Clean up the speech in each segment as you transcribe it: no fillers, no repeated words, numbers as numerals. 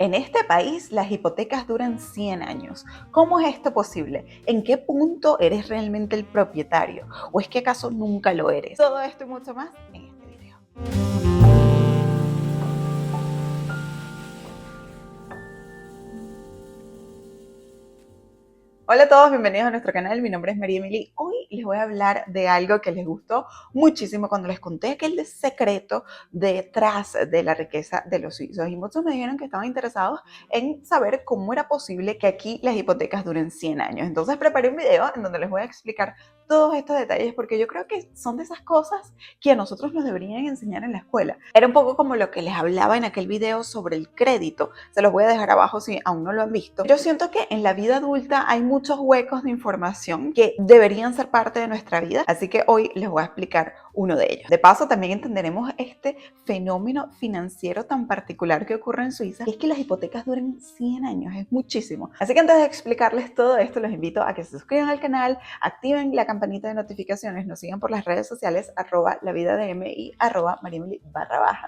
En este país las hipotecas duran 100 años. ¿Cómo es esto posible? ¿En qué punto eres realmente el propietario? ¿O es que acaso nunca lo eres? Todo esto y mucho más en este video. Hola a todos, bienvenidos a nuestro canal. Mi nombre es María Emily. Hoy les voy a hablar de algo que les gustó muchísimo cuando les conté aquel secreto detrás de la riqueza de los suizos. Y muchos me dijeron que estaban interesados en saber cómo era posible que aquí las hipotecas duren 100 años. Entonces preparé un video en donde les voy a explicar todos estos detalles porque yo creo que son de esas cosas que a nosotros nos deberían enseñar en la escuela. Era un poco como lo que les hablaba en aquel video sobre el crédito. Se los voy a dejar abajo si aún no lo han visto. Yo siento que en la vida adulta hay muchos huecos de información que deberían ser parte de nuestra vida, así que hoy les voy a explicar uno de ellos. De paso, también entenderemos este fenómeno financiero tan particular que ocurre en Suiza, que es que las hipotecas duran 100 años, es muchísimo. Así que antes de explicarles todo esto, los invito a que se suscriban al canal, activen la campanita de notificaciones, nos sigan por las redes sociales, @lavidadm y @mariemily_.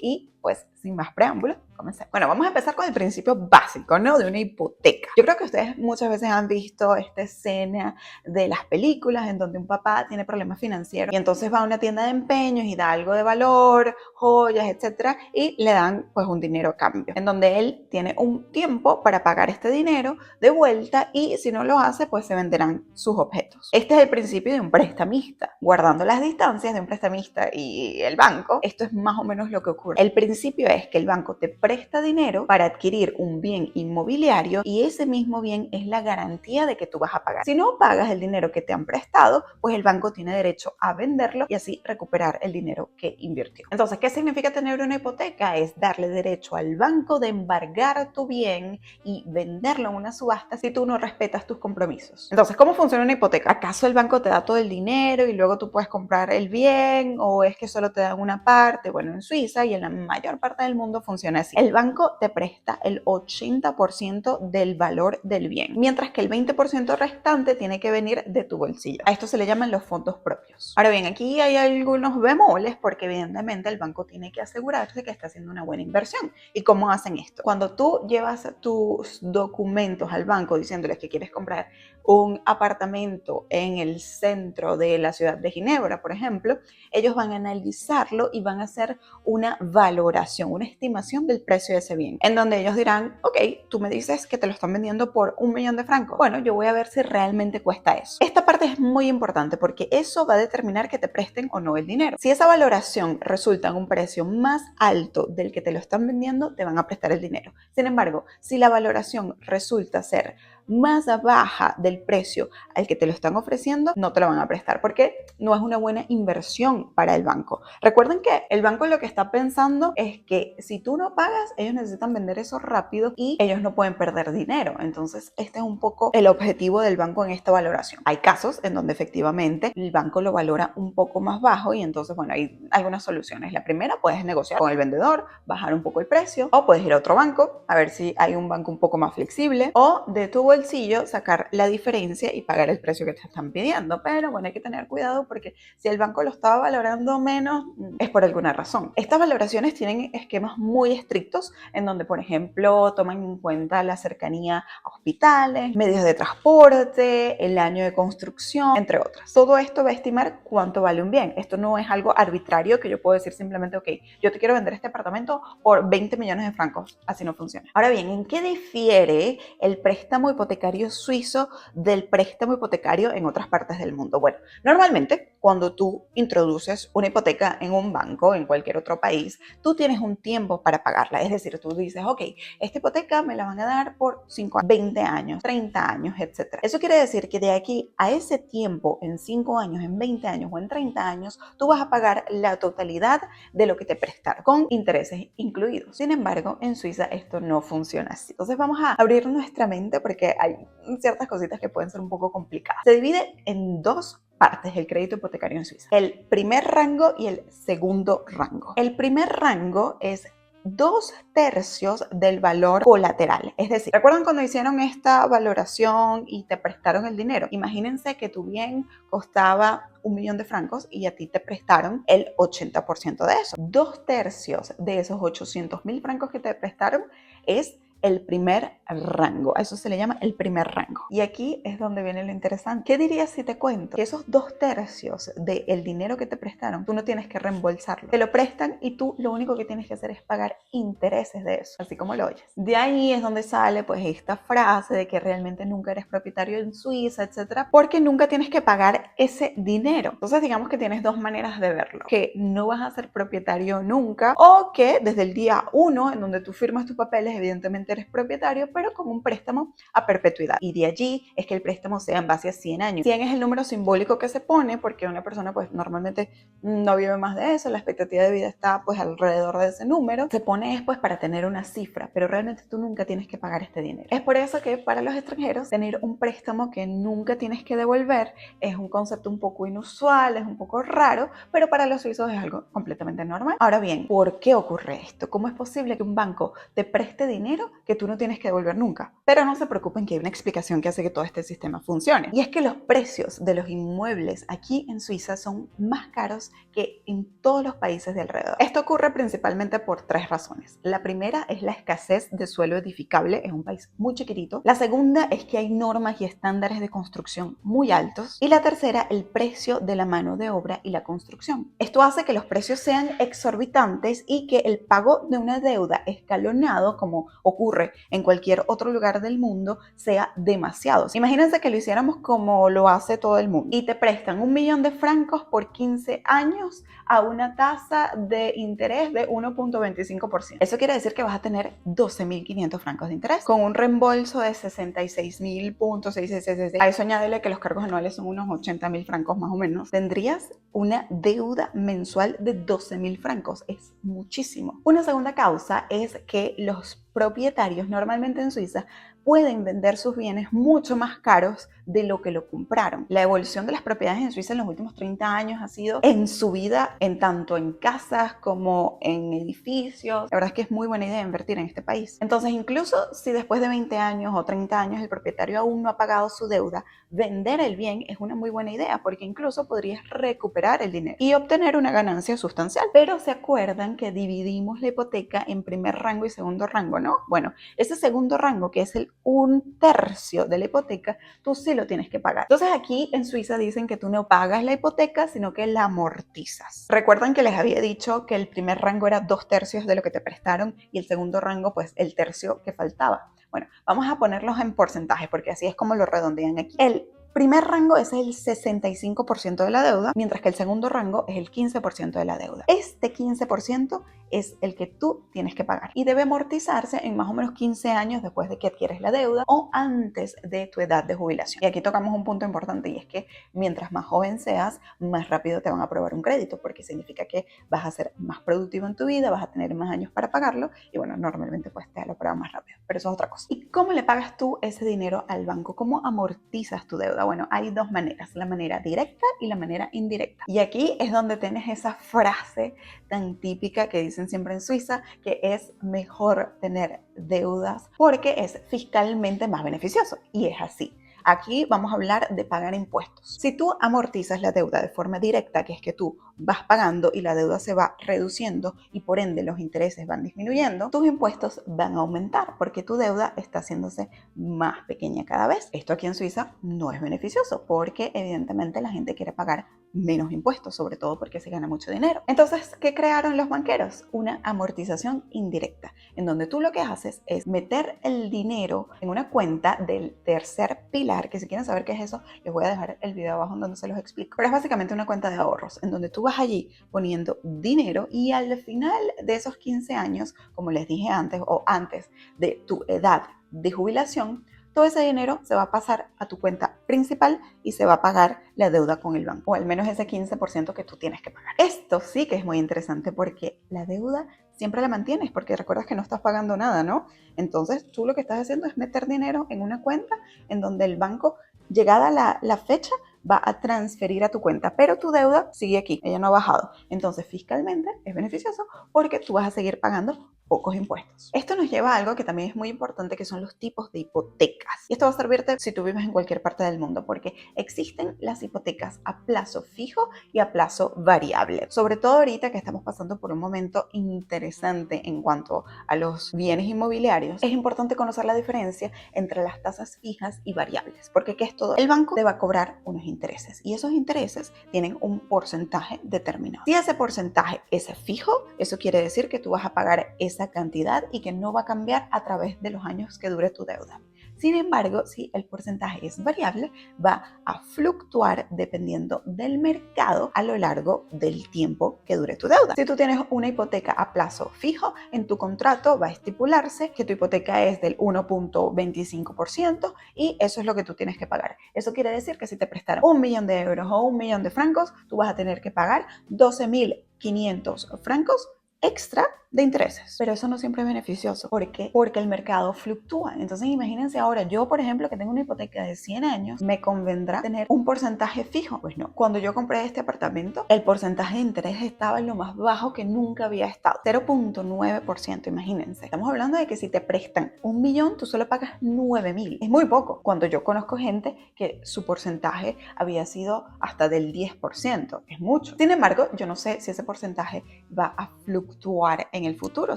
Y pues, sin más preámbulos, comencemos. Bueno, vamos a empezar con el principio básico, ¿no? De una hipoteca. Yo creo que ustedes muchas veces han visto esta escena de las películas en donde un papá tiene problemas financieros y entonces va a una tienda de empeños y da algo de valor, joyas, etcétera, y le dan pues un dinero a cambio, en donde él tiene un tiempo para pagar este dinero de vuelta y si no lo hace, pues se venderán sus objetos. Este es el principio de un prestamista. Guardando las distancias de un prestamista y el banco, esto es más o menos lo que ocurre. El principio es que el banco te presta dinero para adquirir un bien inmobiliario y ese mismo bien es la garantía de que tú vas a pagar. Si no pagas el dinero que te han prestado, pues el banco tiene derecho a venderlo y así recuperar el dinero que invirtió. Entonces, ¿qué significa tener una hipoteca? Es darle derecho al banco de embargar tu bien y venderlo en una subasta si tú no respetas tus compromisos. Entonces, ¿cómo funciona una hipoteca? ¿Acaso el banco te da todo el dinero y luego tú puedes comprar el bien o es que solo te dan una parte? Bueno, en Suiza y en la mayor parte del mundo funciona así. El banco te presta el 80% del valor del bien, mientras que el 20% restante tiene que venir de tu bolsillo. A esto se le llaman los fondos propios. Ahora bien, aquí hay algunos bemoles porque evidentemente el banco tiene que asegurarse que está haciendo una buena inversión. ¿Y cómo hacen esto? Cuando tú llevas tus documentos al banco diciéndoles que quieres comprar un apartamento en el centro de la ciudad de Ginebra, por ejemplo, ellos van a analizarlo y van a hacer una valoración, una estimación del precio de ese bien, en donde ellos dirán, ok, tú me dices que te lo están vendiendo por 1.000.000 de francos. Bueno, yo voy a ver si realmente cuesta eso. Esta parte es muy importante porque eso va a determinar que te presten o no el dinero. Si esa valoración resulta en un precio más alto del que te lo están vendiendo, te van a prestar el dinero. Sin embargo, si la valoración resulta ser más baja del precio al que te lo están ofreciendo, no te lo van a prestar porque no es una buena inversión para el banco. Recuerden que el banco lo que está pensando es que si tú no pagas, ellos necesitan vender eso rápido y ellos no pueden perder dinero. Entonces, este es un poco el objetivo del banco en esta valoración. Hay casos en donde efectivamente el banco lo valora un poco más bajo y entonces, bueno, hay algunas soluciones. La primera, puedes negociar con el vendedor, bajar un poco el precio, o puedes ir a otro banco, a ver si hay un banco un poco más flexible, o de tu bolsillo sacar la diferencia y pagar el precio que te están pidiendo. Pero bueno, hay que tener cuidado porque si el banco lo estaba valorando menos, es por alguna razón. Estas valoraciones tienen esquemas muy estrictos en donde, por ejemplo, toman en cuenta la cercanía a hospitales, medios de transporte, el año de construcción, entre otras. Todo esto va a estimar cuánto vale un bien. Esto no es algo arbitrario que yo puedo decir simplemente, ok, yo te quiero vender este apartamento por 20 millones de francos. Así no funciona. Ahora bien, ¿en qué difiere el préstamo hipotecario suizo del préstamo hipotecario en otras partes del mundo? Bueno, normalmente cuando tú introduces una hipoteca en un banco, en cualquier otro país, tú tienes un tiempo para pagarla. Es decir, tú dices, ok, esta hipoteca me la van a dar por 5, 20 años, 30 años, etc. Eso quiere decir que de aquí a ese tiempo, en 5 años, en 20 años o en 30 años, tú vas a pagar la totalidad de lo que te prestaron, con intereses incluidos. Sin embargo, en Suiza esto no funciona así. Entonces vamos a abrir nuestra mente porque hay ciertas cositas que pueden ser un poco complicadas. Se divide en dos partes el crédito hipotecario en Suiza: el primer rango y el segundo rango. El primer rango es 2/3 del valor colateral. Es decir, ¿recuerdan cuando hicieron esta valoración y te prestaron el dinero? Imagínense que tu bien costaba 1.000.000 de francos y a ti te prestaron el 80% de eso. 2/3 de esos 800.000 francos que te prestaron es el primer rango. A eso se le llama el primer rango. Y aquí es donde viene lo interesante. ¿Qué dirías si te cuento que esos 2/3 del dinero que te prestaron, tú no tienes que reembolsarlo? Te lo prestan y tú lo único que tienes que hacer es pagar intereses de eso, así como lo oyes. De ahí es donde sale pues esta frase de que realmente nunca eres propietario en Suiza, etcétera, porque nunca tienes que pagar ese dinero. Entonces digamos que tienes dos maneras de verlo, que no vas a ser propietario nunca, o que desde el día 1 en donde tú firmas tus papeles evidentemente eres propietario, pero con un préstamo a perpetuidad. Y de allí es que el préstamo sea en base a 100 años. 100 es el número simbólico que se pone porque una persona pues normalmente no vive más de eso, la expectativa de vida está pues alrededor de ese número. Se pone después para tener una cifra, pero realmente tú nunca tienes que pagar este dinero. Es por eso que para los extranjeros tener un préstamo que nunca tienes que devolver es un concepto un poco inusual, es un poco raro, pero para los suizos es algo completamente normal. Ahora bien, ¿por qué ocurre esto? ¿Cómo es posible que un banco te preste dinero que tú no tienes que devolver nunca? Pero no se preocupen que hay una explicación que hace que todo este sistema funcione. Y es que los precios de los inmuebles aquí en Suiza son más caros que en todos los países de alrededor. Esto ocurre principalmente por tres razones. La primera es la escasez de suelo edificable, es un país muy chiquitito. La segunda es que hay normas y estándares de construcción muy altos. Y la tercera, el precio de la mano de obra y la construcción. Esto hace que los precios sean exorbitantes y que el pago de una deuda escalonado, como ocurre en cualquier otro lugar del mundo, sea demasiado. Imagínense que lo hiciéramos como lo hace todo el mundo y te prestan 1.000.000 de francos por 15 años a una tasa de interés de 1.25%. Eso quiere decir que vas a tener 12.500 francos de interés con un reembolso de 66.666. A eso añádele que los cargos anuales son unos 80.000 francos más o menos. Tendrías una deuda mensual de 12.000 francos. Es muchísimo. Una segunda causa es que los propietarios normalmente en Suiza pueden vender sus bienes mucho más caros de lo que lo compraron. La evolución de las propiedades en Suiza en los últimos 30 años ha sido en subida en tanto en casas como en edificios. La verdad es que es muy buena idea invertir en este país. Entonces, incluso si después de 20 años o 30 años el propietario aún no ha pagado su deuda, vender el bien es una muy buena idea porque incluso podrías recuperar el dinero y obtener una ganancia sustancial. Pero se acuerdan que dividimos la hipoteca en primer rango y segundo rango, ¿no? Bueno, ese segundo rango, que es el 1/3 de la hipoteca, tú sí lo tienes que pagar. Entonces aquí en Suiza dicen que tú no pagas la hipoteca, sino que la amortizas. Recuerdan que les había dicho que el primer rango era 2/3 de lo que te prestaron y el segundo rango, pues el tercio que faltaba. Bueno, vamos a ponerlos en porcentajes porque así es como lo redondean aquí. El primer rango es el 65% de la deuda, mientras que el segundo rango es el 15% de la deuda. Este 15% es el que tú tienes que pagar y debe amortizarse en más o menos 15 años después de que adquieres la deuda o antes de tu edad de jubilación. Y aquí tocamos un punto importante y es que mientras más joven seas, más rápido te van a aprobar un crédito porque significa que vas a ser más productivo en tu vida, vas a tener más años para pagarlo y bueno, normalmente pues te lo aprueban más rápido, pero eso es otra cosa. ¿Y cómo le pagas tú ese dinero al banco? ¿Cómo amortizas tu deuda? Bueno, hay dos maneras, la manera directa y la manera indirecta. Y aquí es donde tienes esa frase tan típica que dicen siempre en Suiza, que es mejor tener deudas porque es fiscalmente más beneficioso. Y es así. Aquí vamos a hablar de pagar impuestos. Si tú amortizas la deuda de forma directa, que es que tú vas pagando y la deuda se va reduciendo y por ende los intereses van disminuyendo, tus impuestos van a aumentar porque tu deuda está haciéndose más pequeña cada vez. Esto aquí en Suiza no es beneficioso porque evidentemente la gente quiere pagar menos impuestos, sobre todo porque se gana mucho dinero. Entonces, ¿qué crearon los banqueros? Una amortización indirecta, en donde tú lo que haces es meter el dinero en una cuenta del tercer pilar, que si quieren saber qué es eso, les voy a dejar el video abajo en donde se los explico. Pero es básicamente una cuenta de ahorros, en donde tú vas allí poniendo dinero y al final de esos 15 años, como les dije antes, o antes de tu edad de jubilación, todo ese dinero se va a pasar a tu cuenta principal y se va a pagar la deuda con el banco, o al menos ese 15% que tú tienes que pagar. Esto sí que es muy interesante porque la deuda siempre la mantienes porque recuerdas que no estás pagando nada, ¿no? Entonces tú lo que estás haciendo es meter dinero en una cuenta en donde el banco, llegada la fecha, va a transferir a tu cuenta, pero tu deuda sigue aquí, ella no ha bajado. Entonces, fiscalmente es beneficioso porque tú vas a seguir pagando pocos impuestos. Esto nos lleva a algo que también es muy importante, que son los tipos de hipotecas. Y esto va a servirte si tú vives en cualquier parte del mundo, porque existen las hipotecas a plazo fijo y a plazo variable. Sobre todo ahorita que estamos pasando por un momento interesante en cuanto a los bienes inmobiliarios, es importante conocer la diferencia entre las tasas fijas y variables, porque ¿qué es todo? El banco te va a cobrar unos intereses y esos intereses tienen un porcentaje determinado. Si ese porcentaje es fijo, eso quiere decir que tú vas a pagar esa cantidad y que no va a cambiar a través de los años que dure tu deuda. Sin embargo, si el porcentaje es variable, va a fluctuar dependiendo del mercado a lo largo del tiempo que dure tu deuda. Si tú tienes una hipoteca a plazo fijo, en tu contrato va a estipularse que tu hipoteca es del 1.25% y eso es lo que tú tienes que pagar. Eso quiere decir que si te prestaron 1.000.000 de euros o 1.000.000 de francos, tú vas a tener que pagar 12.500 francos extra de intereses. Pero eso no siempre es beneficioso. ¿Por qué? Porque el mercado fluctúa. Entonces imagínense ahora, yo por ejemplo que tengo una hipoteca de 100 años, ¿me convendrá tener un porcentaje fijo? Pues no. Cuando yo compré este apartamento, el porcentaje de interés estaba en lo más bajo que nunca había estado. 0.9%, imagínense. Estamos hablando de que si te prestan 1.000.000, tú solo pagas 9.000. Es muy poco. Cuando yo conozco gente que su porcentaje había sido hasta del 10%. Es mucho. Sin embargo, yo no sé si ese porcentaje va a fluctuar en el futuro,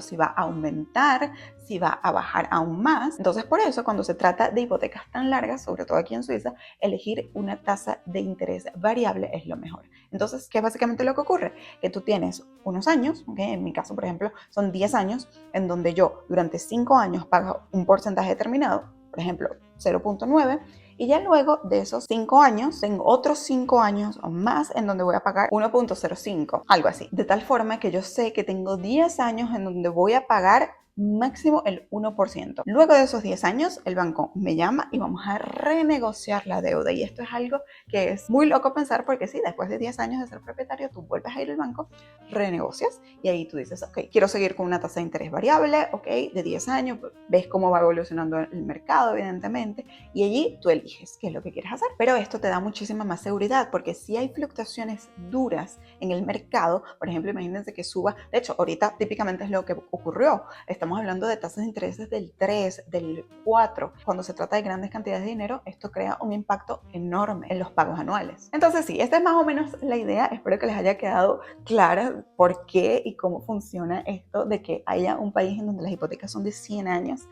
si va a aumentar, si va a bajar aún más. Entonces, por eso, cuando se trata de hipotecas tan largas, sobre todo aquí en Suiza, elegir una tasa de interés variable es lo mejor. Entonces, ¿qué es básicamente lo que ocurre? Que tú tienes unos años, ¿okay? En mi caso, por ejemplo, son 10 años, en donde yo durante 5 años pago un porcentaje determinado, por ejemplo, 0.9, y ya luego de esos 5 años, tengo otros 5 años o más en donde voy a pagar 1.05, algo así. De tal forma que yo sé que tengo 10 años en donde voy a pagar máximo el 1%. Luego de esos 10 años, el banco me llama y vamos a renegociar la deuda. Y esto es algo que es muy loco pensar porque sí, después de 10 años de ser propietario, tú vuelves a ir al banco, renegocias y ahí tú dices, ok, quiero seguir con una tasa de interés variable, ok, de 10 años, ves cómo va evolucionando el mercado, evidentemente, y allí tú eliges qué es lo que quieres hacer. Pero esto te da muchísima más seguridad porque si hay fluctuaciones duras en el mercado, por ejemplo, imagínense que suba, de hecho, ahorita típicamente es lo que ocurrió. Estamos hablando de tasas de intereses del 3, del 4. Cuando se trata de grandes cantidades de dinero, esto crea un impacto enorme en los pagos anuales. Entonces sí, esta es más o menos la idea. Espero que les haya quedado clara por qué y cómo funciona esto de que haya un país en donde las hipotecas son de 100 años.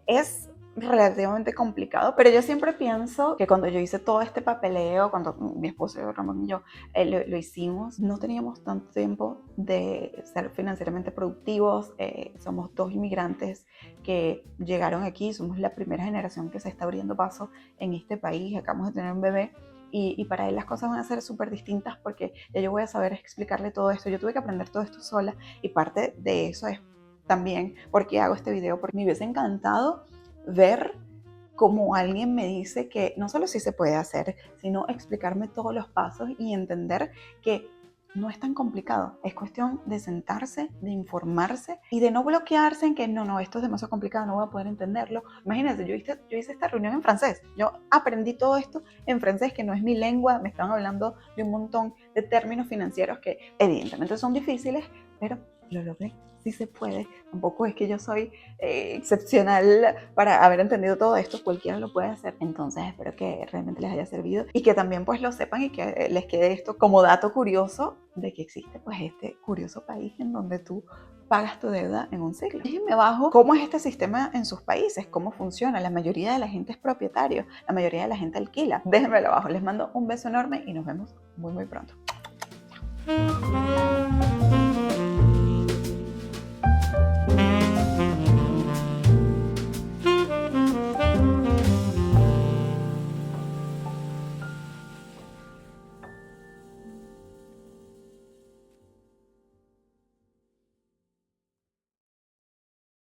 Es relativamente complicado, pero yo siempre pienso que cuando yo hice todo este papeleo, cuando mi esposo Ramón y yo lo hicimos, no teníamos tanto tiempo de ser financieramente productivos. Somos 2 inmigrantes que llegaron aquí, somos la primera generación que se está abriendo paso en este país, acabamos de tener un bebé. Y para él las cosas van a ser súper distintas porque ya yo voy a saber explicarle todo esto. Yo tuve que aprender todo esto sola y parte de eso es también porque hago este video, porque me hubiese encantado ver cómo alguien me dice que no solo sí se puede hacer, sino explicarme todos los pasos y entender que no es tan complicado. Es cuestión de sentarse, de informarse y de no bloquearse en que no, esto es demasiado complicado, no voy a poder entenderlo. Imagínense, yo hice esta reunión en francés. Yo aprendí todo esto en francés, que no es mi lengua. Me estaban hablando de un montón de términos financieros que evidentemente son difíciles, pero lo logré. Sí se puede. Tampoco es que yo soy excepcional para haber entendido todo esto. Cualquiera lo puede hacer. Entonces espero que realmente les haya servido y que también pues lo sepan y que les quede esto como dato curioso de que existe pues este curioso país en donde tú pagas tu deuda en un siglo. Déjenme abajo cómo es este sistema en sus países, cómo funciona. La mayoría de la gente es propietario, la mayoría de la gente alquila. Déjenmelo abajo. Les mando un beso enorme y nos vemos muy pronto. Chao.